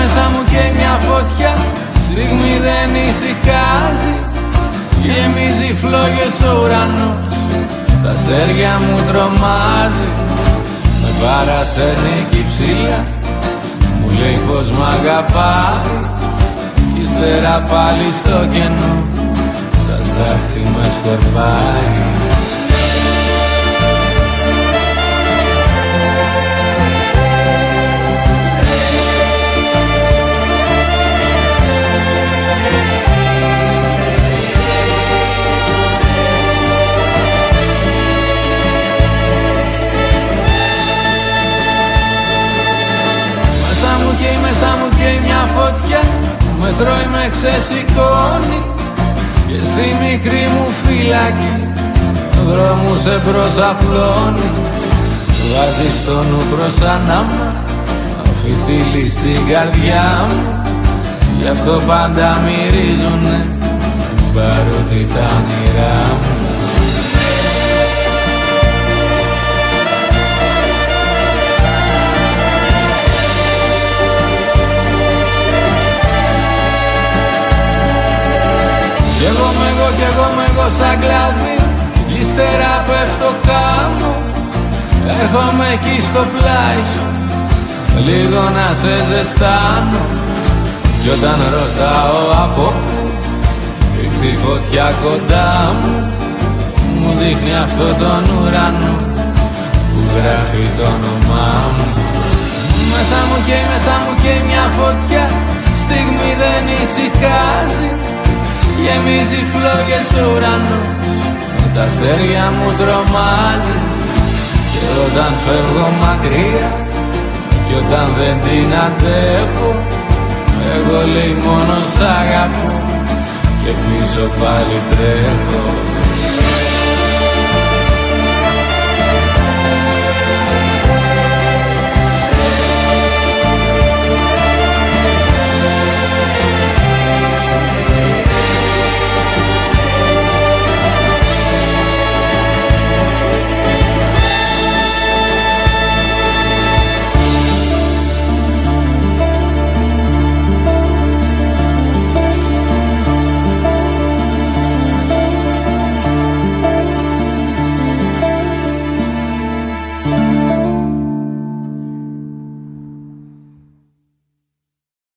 Μέσα μου και μια φωτιά, στιγμή δεν ησυχάζει. Γεμίζει φλόγες ο ουρανός, τα αστέρια μου τρομάζει. Με παρασέρνει εκεί ψηλά, μου λέει πως μ' αγαπάει. Κι ύστερα πάλι στο κενό, στα στάχτη με σκορπάει. Μέσα μου καίει μια φωτιά, με τρώει, με ξεσηκώνει. Και στη μικρή μου φυλακή δρόμους εμπρός απλώνει. Βάζει στο νου προς ανάμα, φυτίλει στην καρδιά μου. Γι' αυτό πάντα μυρίζουνε παρότι τα όνειρά μου. Κι εγώ με εγώ σαν κλαδί, κι ύστερα πέφτω χάμω. Έρχομαι εκεί στο πλάι σου, λίγο να σε ζεστάνω. Κι όταν ρωτάω από πού ήρθε η φωτιά κοντά μου, μου δείχνει αυτό τον ουρανό που γράφει το όνομά μου. Μέσα μου καίει μια φωτιά, στιγμή δεν ησυχάζει. Γεμίζει φλόγες ο ουρανός, τα αστέρια μου τρομάζει. Και όταν φεύγω μακριά, κι όταν δεν την αντέχω, εγώ λέει μόνο σ' αγαπώ και πίσω πάλι τρέχω.